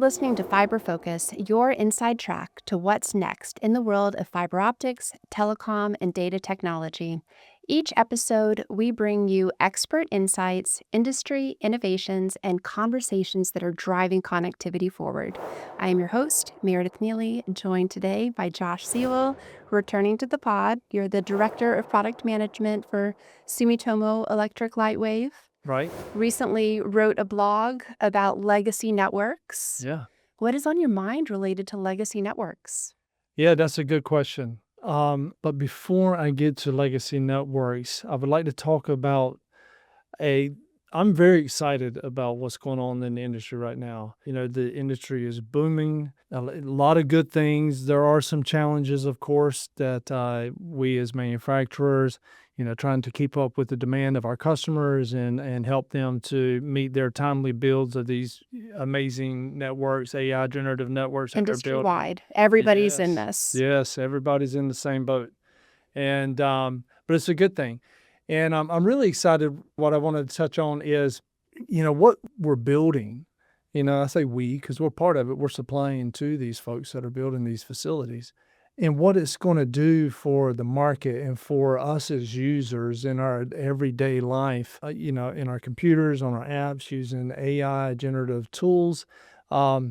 listening to Fiber Focus, your inside track to what's next in the world of fiber optics, telecom, and data technology. Each episode, we bring you expert insights, industry innovations, and conversations that are driving connectivity forward. I am your host, Meredith Neely, joined today by Josh Seawell, returning to the pod. You're the Director of Product Management for Sumitomo Electric Lightwave. Right. Recently wrote a blog about legacy networks. Yeah. What is on your mind related to legacy networks? Yeah, that's a good question. But before I get to legacy networks, I would like to talk about I'm very excited about what's going on in the industry right now. The industry is booming, a lot of good things. There are some challenges, of course, that we as manufacturers, trying to keep up with the demand of our customers and help them to meet their timely builds of these amazing networks, AI generative networks that they're building. Industry-wide, everybody's in this. Yes, everybody's in the same boat. And but it's a good thing. And I'm really excited. What I wanted to touch on is, what we're building. I say we because we're part of it. We're supplying to these folks that are building these facilities, and what it's going to do for the market and for us as users in our everyday life. In our computers, on our apps, using AI generative tools. I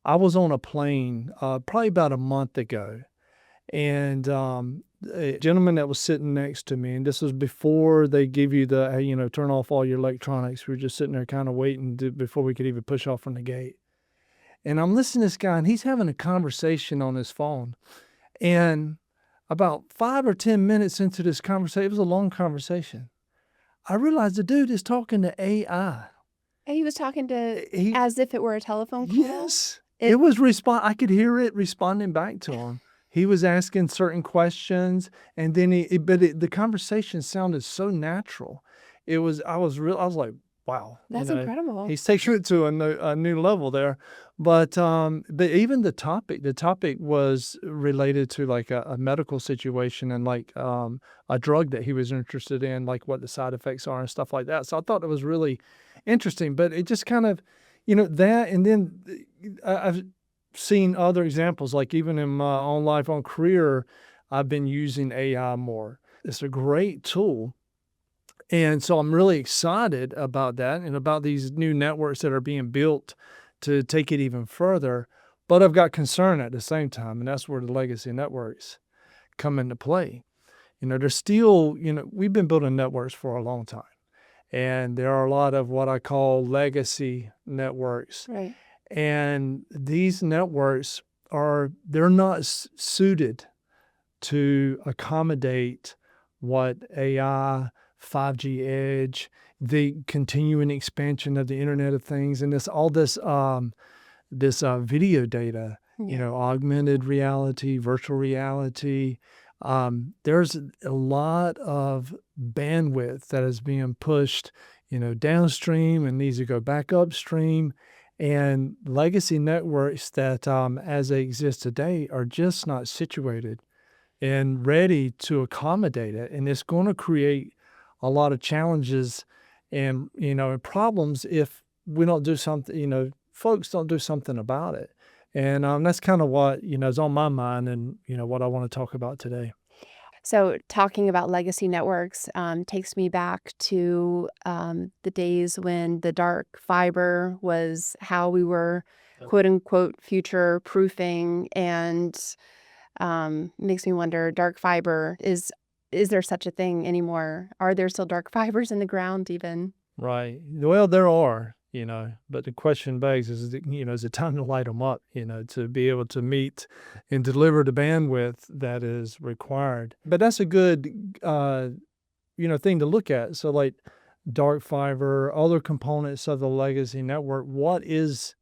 was on a plane probably about a month ago, and a gentleman that was sitting next to me, and this was before they give you the, hey, turn off all your electronics. We were just sitting there kind of waiting before we could even push off from the gate. And I'm listening to this guy, and he's having a conversation on his phone. And about 5 or 10 minutes into this conversation, it was a long conversation, I realized the dude is talking to AI. And he was talking to as if it were a telephone call? Yes. It was I could hear it responding back to him. He was asking certain questions, and then the conversation sounded so natural. I was like, wow. That's incredible. He's taking it to a new level there. But even the topic was related to like a medical situation and like a drug that he was interested in, like what the side effects are and stuff like that. So I thought it was really interesting, but it just kind of, that, and then I've seen other examples, like even in my own life, on career, I've been using AI more. It's a great tool. And so I'm really excited about that and about these new networks that are being built to take it even further. But I've got concern at the same time, and that's where the legacy networks come into play. There's still, we've been building networks for a long time. And there are a lot of what I call legacy networks. Right. And these networks they're not suited to accommodate what AI, 5G edge, the continuing expansion of the Internet of Things, and this video data, augmented reality, virtual reality. There's a lot of bandwidth that is being pushed, downstream and needs to go back upstream. And legacy networks that, as they exist today, are just not situated and ready to accommodate it. And it's going to create a lot of challenges and, problems if we don't do something, folks don't do something about it. And that's kind of what, is on my mind and, what I want to talk about today. So talking about legacy networks takes me back to the days when the dark fiber was how we were, quote unquote, future proofing, and makes me wonder, dark fiber, is there such a thing anymore? Are there still dark fibers in the ground even? Right. Well, there are. But the question begs is it time to light them up, to be able to meet and deliver the bandwidth that is required. But that's a good, thing to look at. So like dark fiber, other components of the legacy network, why is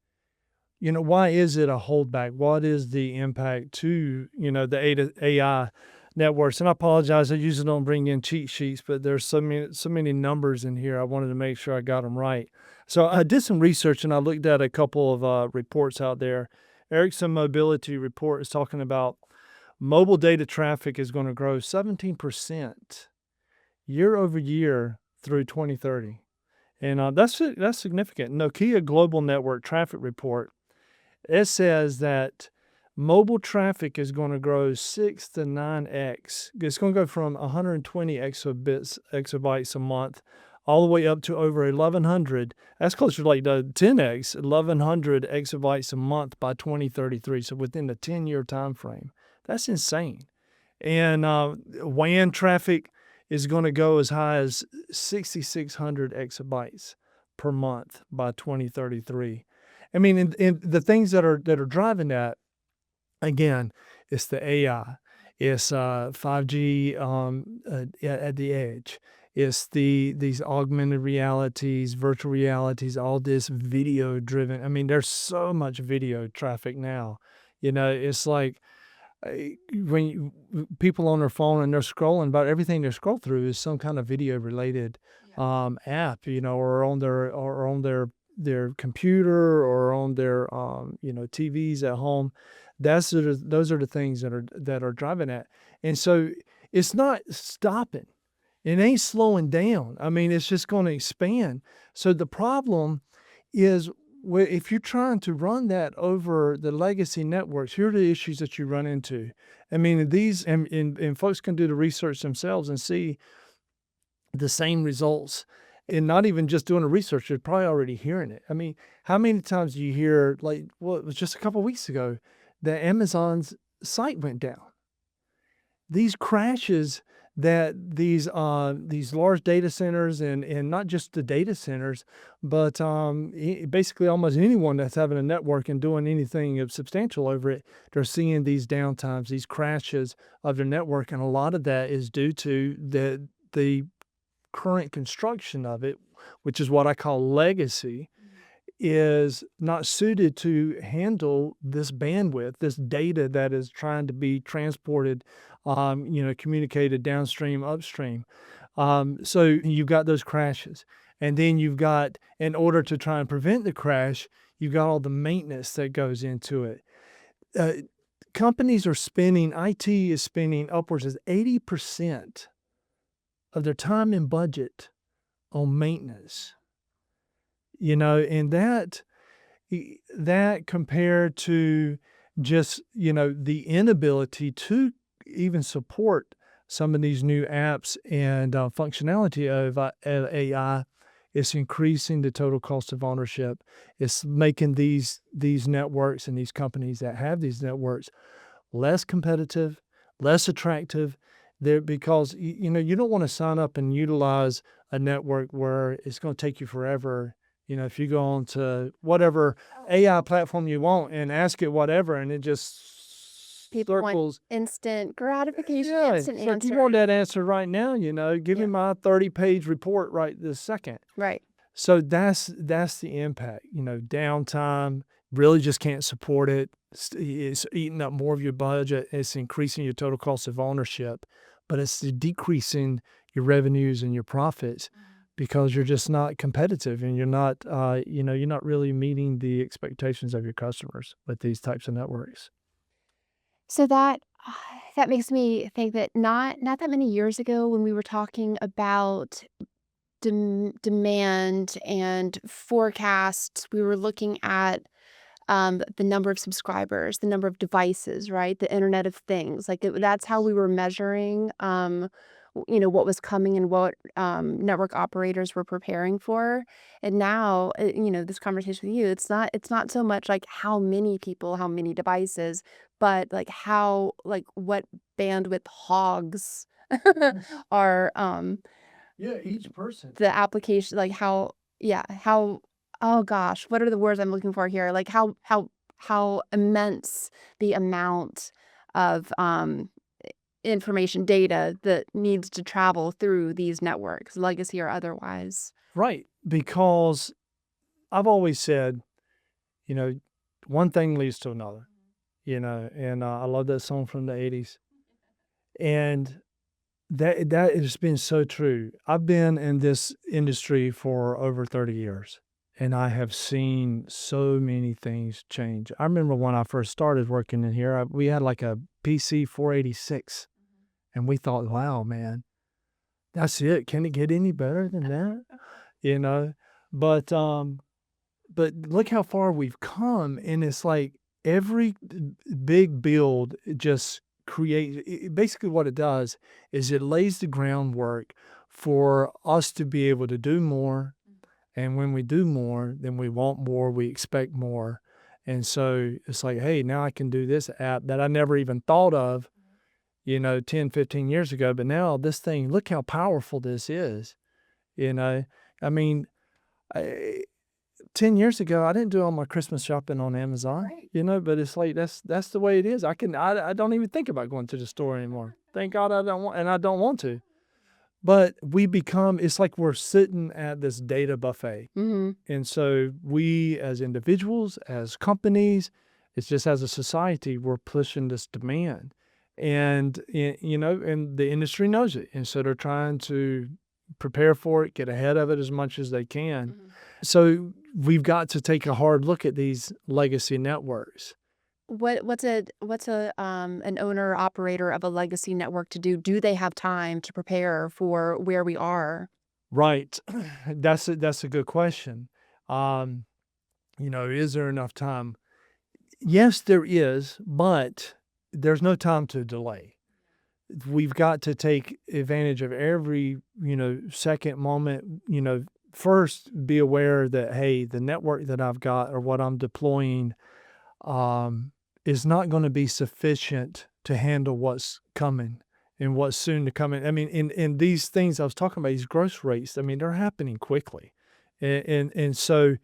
it a holdback? What is the impact to, the AI networks? And I apologize, I usually don't bring in cheat sheets, but there's so many numbers in here. I wanted to make sure I got them right. So I did some research and I looked at a couple of reports out there. Ericsson Mobility Report is talking about mobile data traffic is going to grow 17% year over year through 2030. And that's significant. Nokia Global Network Traffic Report It says that mobile traffic is going to grow 6 to 9x. It's going to go from 120 exabytes a month all the way up to over 1100. That's closer to like the 10x, 1100 exabytes a month by 2033. So within the 10-year time frame. That's insane. And WAN traffic is going to go as high as 6,600 exabytes per month by 2033. I mean, and the things that are driving that, again, it's the AI, it's 5G at the edge, it's these augmented realities, virtual realities, all this video driven. I mean, there's so much video traffic now. It's like when people on their phone and they're scrolling, about everything they scroll through is some kind of video related app, or on their computer or on their TVs at home. Those are the things that are driving that. And so it's not stopping. It ain't slowing down. I mean, it's just going to expand. So the problem is, if you're trying to run that over the legacy networks, here are the issues that you run into. I mean, and folks can do the research themselves and see the same results. And not even just doing the research, they're probably already hearing it. I mean, how many times do you hear, it was just a couple of weeks ago that Amazon's site went down? These crashes that these large data centers and not just the data centers, but basically almost anyone that's having a network and doing anything substantial over it, they're seeing these downtimes, these crashes of their network, and a lot of that is due to the current construction of it, which is what I call legacy, is not suited to handle this bandwidth, this data that is trying to be transported, communicated downstream, upstream. So you've got those crashes. And then you've got, in order to try and prevent the crash, you've got all the maintenance that goes into it. Companies are spending, IT is spending upwards of 80% of their time and budget on maintenance. And that compared to just, the inability to even support some of these new apps and functionality of AI, it's increasing the total cost of ownership. It's making these networks and these companies that have these networks less competitive, less attractive. Because you don't want to sign up and utilize a network where it's going to take you forever. If you go on to whatever AI platform you want and ask it whatever, and it just People circles. want instant gratification, Yeah, instant so if you answer. want that answer right now, give me my 30-page report right this second. Right. So that's the impact. Downtime, really just can't support it. It's eating up more of your budget. It's increasing your total cost of ownership, but it's decreasing your revenues and your profits because you're just not competitive and you're not, you're not really meeting the expectations of your customers with these types of networks. So that makes me think that not that many years ago, when we were talking about demand and forecasts, we were looking at the number of subscribers, the number of devices, right? The Internet of Things. That's how we were measuring, what was coming and what network operators were preparing for. And now, this conversation with you, it's not so much like how many people, how many devices, but what bandwidth hogs are Yeah, each person. the application, how, oh gosh, what are the words I'm looking for here? Like how immense the amount of information data that needs to travel through these networks, legacy or otherwise. Right, because I've always said, one thing leads to another, and I love that song from the 80s. And that has been so true. I've been in this industry for over 30 years, and I have seen so many things change. I remember when I first started working in here, we had like a PC 486, and we thought, wow, man, that's it. Can it get any better than that? But but look how far we've come, and it's like every big build just basically what it does is it lays the groundwork for us to be able to do more, and when we do more, then we want more, we expect more. And so it's like, hey, now I can do this app that I never even thought of, 10, 15 years ago. But now this thing, look how powerful this is. I mean, 10 years ago, I didn't do all my Christmas shopping on Amazon, Right. but it's like, that's the way it is. I don't even think about going to the store anymore. Thank God I don't want to. But it's like we're sitting at this data buffet. Mhm. And so we as individuals, as companies, it's just as a society, we're pushing this demand. And, and the industry knows it. And so they're trying to prepare for it, get ahead of it as much as they can. Mhm. So we've got to take a hard look at these legacy networks. What's an owner or operator of a legacy network to do? Do they have time to prepare for where we are? Right. That's a good question. Um, is there enough time? Yes, there is, but there's no time to delay. We've got to take advantage of every, second moment, first be aware that, hey, the network that I've got or what I'm deploying is not going to be sufficient to handle what's coming and what's soon to come. I mean, in these things I was talking about, these growth rates, I mean, they're happening quickly. And so,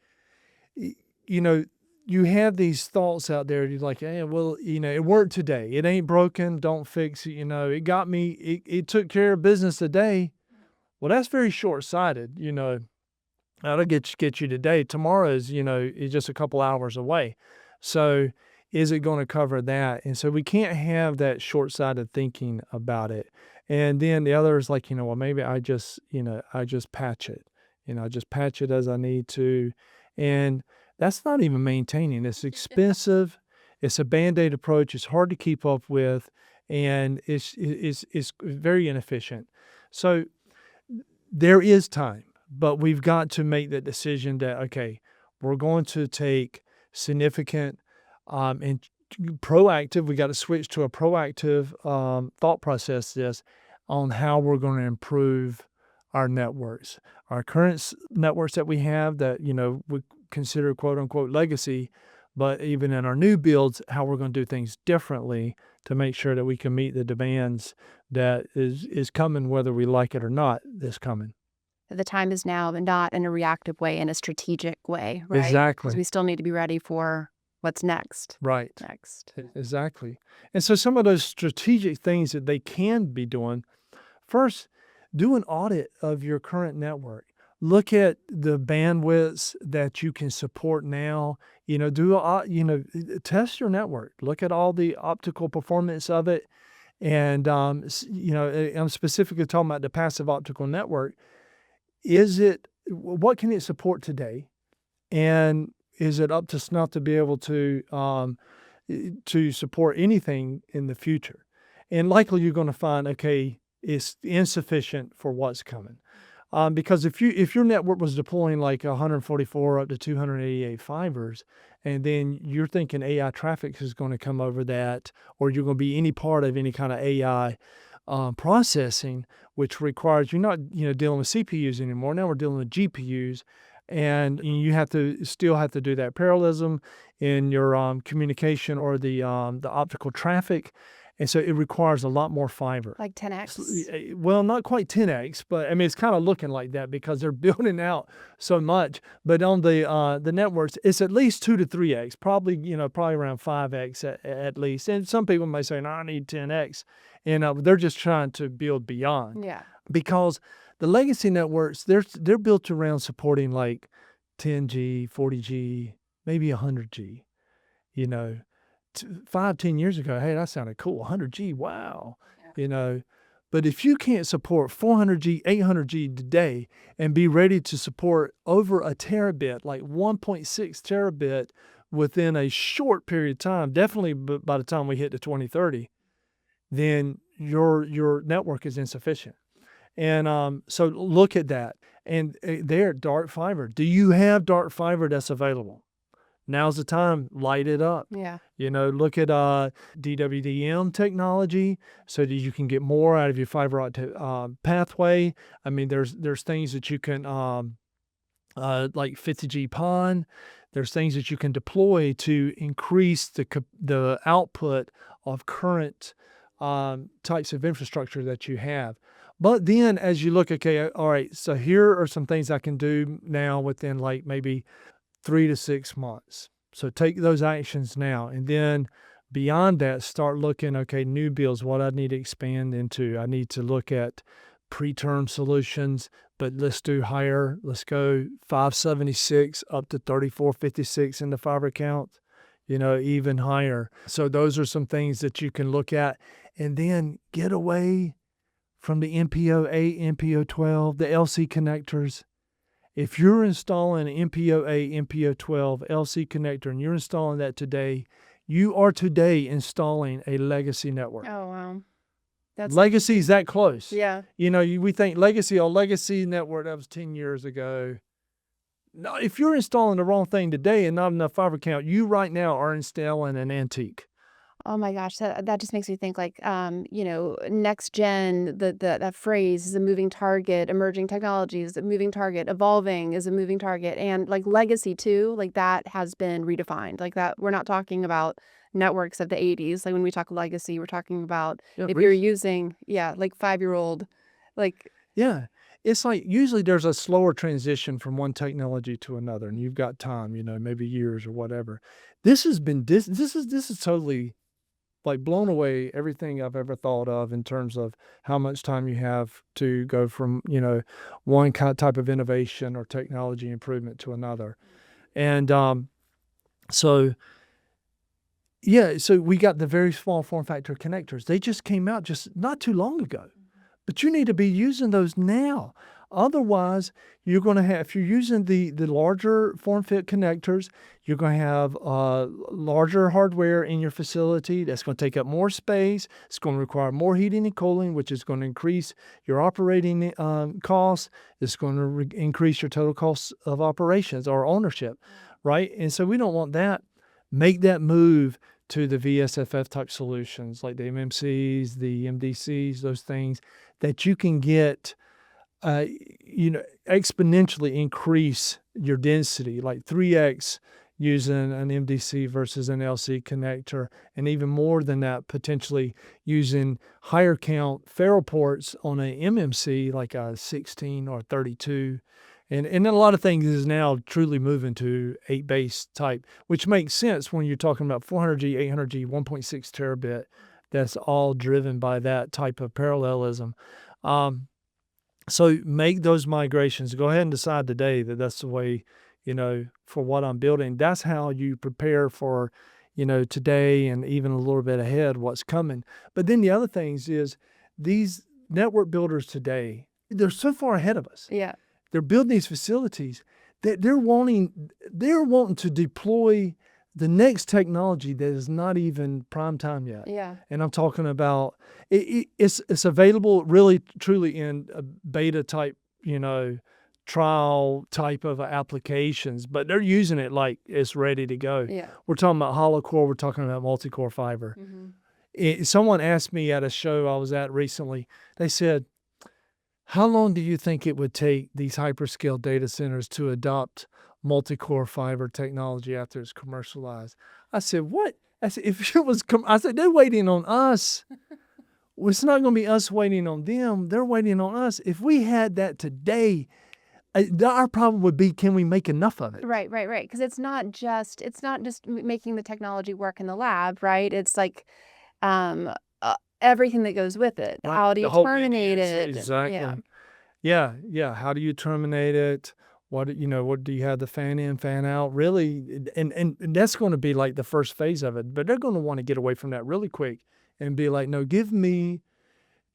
you know, you have these thoughts out there. You're like, hey, well, it worked today. It ain't broken. Don't fix it. It got me. It took care of business today. Well, that's very short-sighted. That'll get you today. Tomorrow is just a couple hours away. So is it going to cover that? And so we can't have that short-sighted thinking about it. And then the other is like, well, maybe I just patch it. I just patch it as I need to. And that's not even maintaining. It's expensive. It's a Band-Aid approach. It's hard to keep up with, and it's very inefficient. So there is time, but we've got to make the decision that, okay, we're going to take significant and proactive. We got to switch to a proactive thought process on how we're going to improve our networks. Our current networks that we have that, we consider quote unquote legacy, but even in our new builds, how we're going to do things differently to make sure that we can meet the demands that is coming, whether we like it or not, is coming. The time is now, but not in a reactive way, in a strategic way, right? Because Exactly. we still need to be ready for what's next. Right. Next. Exactly. And so some of those strategic things that they can be doing, first, do an audit of your current network. Look at the bandwidths that you can support now. Test your network. Look at all the optical performance of it. And, I'm specifically talking about the passive optical network. What can it support today? And is it up to snuff to be able to support anything in the future? And likely you're going to find, okay, it's insufficient for what's coming. Because if your network was deploying like 144 up to 288 fibers, and then you're thinking AI traffic is going to come over that, or you're going to be any part of any kind of AI processing, which requires you're not dealing with CPUs anymore. Now we're dealing with GPUs, and you still have to do that parallelism in your communication or the optical traffic. And so it requires a lot more fiber. Like 10x? Well, not quite 10x, but I mean, it's kind of looking like that because they're building out so much. But on the networks, it's at least 2 to 3x, probably around 5x at least. And some people may say, no, I need 10x. And they're just trying to build beyond. Yeah. Because the legacy networks, they're built around supporting like 10G, 40G, maybe 100G, 5-10 years ago, hey, that sounded cool. 100G, wow. Yeah. But if you can't support 400G, 800G today and be ready to support over a terabit, like 1.6 terabit within a short period of time, definitely by the time we hit to 2030, then your network is insufficient. And so look at that. And there, dark fiber. Do you have dark fiber that's available? Now's the time. Light it up. Yeah. Look at DWDM technology so that you can get more out of your fiber optic pathway. I mean, there's things that you can like 50G PON. There's things that you can deploy to increase the output of current types of infrastructure that you have. But then as you look, okay, all right, so here are some things I can do now within like maybe 3 to 6 months. So take those actions now. And then beyond that, start looking, okay, new builds, what I need to expand into. I need to look at preterm solutions, but let's do higher. Let's go 576 up to 3456 in the fiber count, even higher. So those are some things that you can look at. And then get away from the MPO 8, MPO 12, the LC connectors. If you're installing an MPO 8, MPO 12 LC connector and you're installing that today, you are today installing a legacy network. Oh, wow. Legacy is that close. Yeah. We think legacy network, that was 10 years ago. No, if you're installing the wrong thing today and not enough fiber count, you right now are installing an antique. Oh my gosh, that just makes me think like, next gen, that phrase is a moving target, emerging technologies is a moving target, evolving is a moving target, and like legacy too, like that has been redefined. Like that, we're not talking about networks of the 80s. Like when we talk legacy, we're talking about if you're using, like 5-year-old, like. Yeah. It's like usually there's a slower transition from one technology to another, and you've got time, maybe years or whatever. This is totally like blown away everything I've ever thought of in terms of how much time you have to go from, one type of innovation or technology improvement to another. And so we got the very small form factor connectors. They just came out just not too long ago. But you need to be using those now. Otherwise, you're going to have, if you're using the larger form fit connectors, you're going to have larger hardware in your facility. That's going to take up more space. It's going to require more heating and cooling, which is going to increase your operating costs. It's going to increase your total cost of operations or ownership, right? And so we don't want that. Make that move to the VSFF type solutions like the MMCs, the MDCs, those things that you can get, exponentially increase your density, like 3x using an MDC versus an LC connector, and even more than that, potentially using higher count ferrule ports on a MMC like a 16 or 32. And then a lot of things is now truly moving to 8 base type, which makes sense when you're talking about 400G, 800G, 1.6 terabit. That's all driven by that type of parallelism. So make those migrations. Go ahead and decide today that that's the way, for what I'm building. That's how you prepare for, today and even a little bit ahead what's coming. But then the other things is these network builders today, they're so far ahead of us. Yeah. They're building these facilities that they're wanting to deploy the next technology that is not even prime time yet. Yeah. And I'm talking about it's available really truly in a beta type, trial type of applications, but they're using it like it's ready to go. Yeah. We're talking about hollow core, we're talking about multi-core fiber. Mm-hmm. Someone asked me at a show I was at recently, they said, how long do you think it would take these hyperscale data centers to adopt multi-core fiber technology after it's commercialized? I said, what? I said, if it was, I said, they're waiting on us. Well, it's not going to be us waiting on them. They're waiting on us. If we had that today, our problem would be, can we make enough of it? Right. Because it's not just making the technology work in the lab, right? It's like everything that goes with it. Right. How do you terminate it? Exactly. Yeah. How do you terminate it? What do you have the fan in, fan out? Really, and that's going to be like the first phase of it. But they're going to want to get away from that really quick and be like, no, give me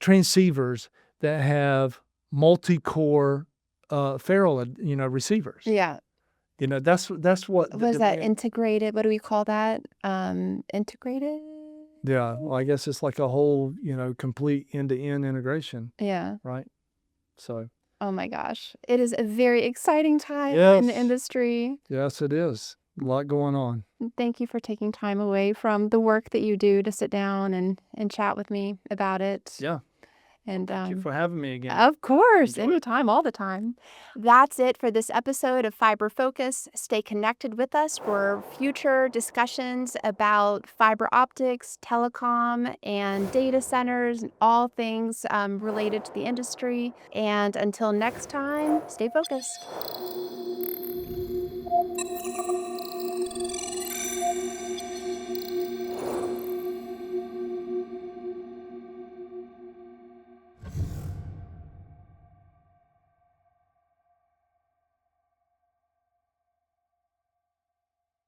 transceivers that have multi-core ferrule, receivers. Yeah. That's what was that integrated? What do we call that? Integrated? Yeah. Well, I guess it's like a whole, complete end-to-end integration. Yeah. Right. So, Oh my gosh. It is a very exciting time in the yes, industry. yes, it is. A lot going on. Thank you for taking time away from the work that you do to sit down and chat with me about it. Yeah. And Thank you for having me again. of course, Enjoy it. anytime, all the time. That's it for this episode of Fiber Focus. Stay connected with us for future discussions about fiber optics, telecom, and data centers, and all things related to the industry. And until next time, stay focused.